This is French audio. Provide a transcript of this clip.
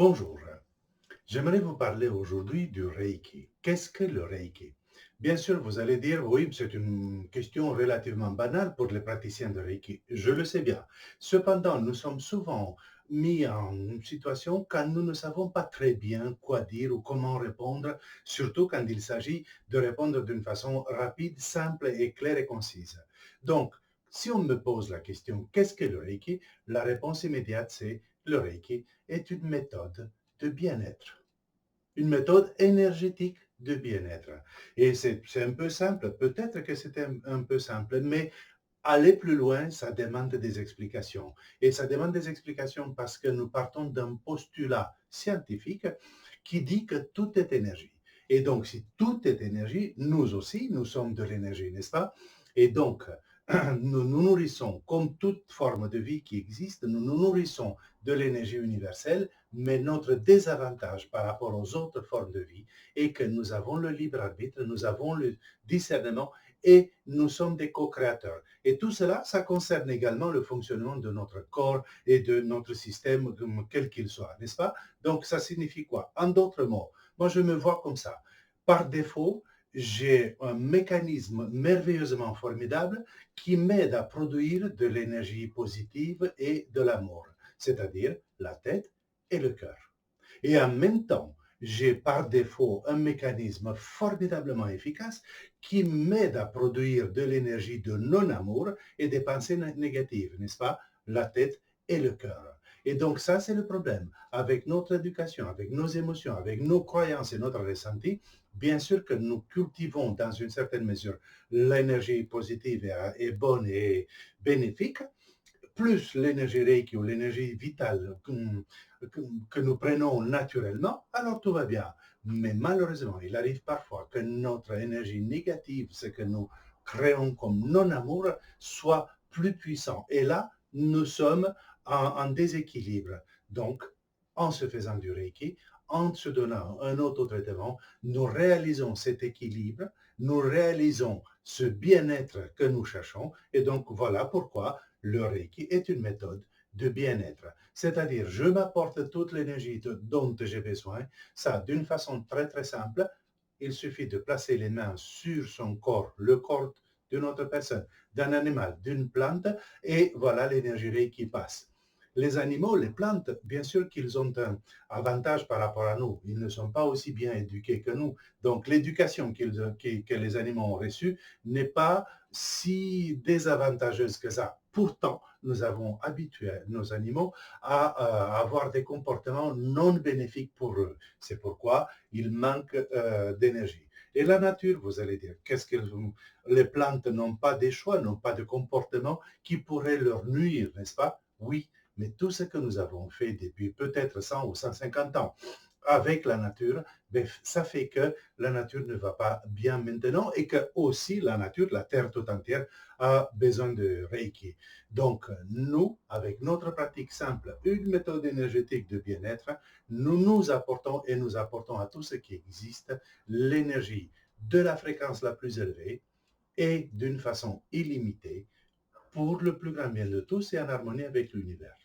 Bonjour, j'aimerais vous parler aujourd'hui du Reiki. Qu'est-ce que le Reiki? Bien sûr, vous allez dire, oui, c'est une question relativement banale pour les praticiens de Reiki. Je le sais bien. Cependant, nous sommes souvent mis en situation quand nous ne savons pas très bien quoi dire ou comment répondre, surtout quand il s'agit de répondre d'une façon rapide, simple et claire et concise. Donc, si on me pose la question, qu'est-ce que le Reiki? La réponse immédiate, c'est le Reiki est une méthode de bien-être, une méthode énergétique de bien-être. Et c'est un peu simple, peut-être que c'est un peu simple, mais aller plus loin, ça demande des explications. Et ça demande des explications parce que nous partons d'un postulat scientifique qui dit que tout est énergie. Et donc, si tout est énergie, nous aussi, nous sommes de l'énergie, n'est-ce pas? Et donc, nous nous nourrissons, comme toute forme de vie qui existe, nous nous nourrissons de l'énergie universelle, mais notre désavantage par rapport aux autres formes de vie est que nous avons le libre arbitre, nous avons le discernement et nous sommes des co-créateurs. Et tout cela, ça concerne également le fonctionnement de notre corps et de notre système, quel qu'il soit, n'est-ce pas? Donc, ça signifie quoi? En d'autres mots, moi, je me vois comme ça. Par défaut, j'ai un mécanisme merveilleusement formidable qui m'aide à produire de l'énergie positive et de l'amour, c'est-à-dire la tête et le cœur. Et en même temps, j'ai par défaut un mécanisme formidablement efficace qui m'aide à produire de l'énergie de non-amour et des pensées négatives, n'est-ce pas? La tête et le cœur. Et donc ça, c'est le problème. Avec notre éducation, avec nos émotions, avec nos croyances et notre ressenti, bien sûr que nous cultivons dans une certaine mesure l'énergie positive et bonne et bénéfique, plus l'énergie Reiki ou l'énergie vitale que nous prenons naturellement, alors tout va bien. Mais malheureusement, il arrive parfois que notre énergie négative, ce que nous créons comme non-amour, soit plus puissant. Et là, nous sommes en déséquilibre. Donc, en se faisant du Reiki, en se donnant un auto-traitement, nous réalisons cet équilibre, nous réalisons ce bien-être que nous cherchons. Et donc, voilà pourquoi le Reiki est une méthode de bien-être. C'est-à-dire, je m'apporte toute l'énergie dont j'ai besoin, ça d'une façon très très simple. Il suffit de placer les mains sur son corps, le corps d'une autre personne, d'un animal, d'une plante, et voilà l'énergie qui passe. Les animaux, les plantes, bien sûr qu'ils ont un avantage par rapport à nous. Ils ne sont pas aussi bien éduqués que nous. Donc l'éducation que les animaux ont reçue n'est pas si désavantageuse que ça. Pourtant, nous avons habitué nos animaux à avoir des comportements non bénéfiques pour eux. C'est pourquoi ils manquent d'énergie. Et la nature, vous allez dire, qu'est-ce que les plantes n'ont pas des choix, n'ont pas de comportement qui pourrait leur nuire, n'est-ce pas? Oui, mais tout ce que nous avons fait depuis peut-être 100 ou 150 ans avec la nature, ben, ça fait que la nature ne va pas bien maintenant et que aussi la nature, la terre tout entière, a besoin de Reiki. Donc, nous, avec notre pratique simple, une méthode énergétique de bien-être, nous nous apportons et nous apportons à tout ce qui existe l'énergie de la fréquence la plus élevée et d'une façon illimitée pour le plus grand bien de tous et en harmonie avec l'univers.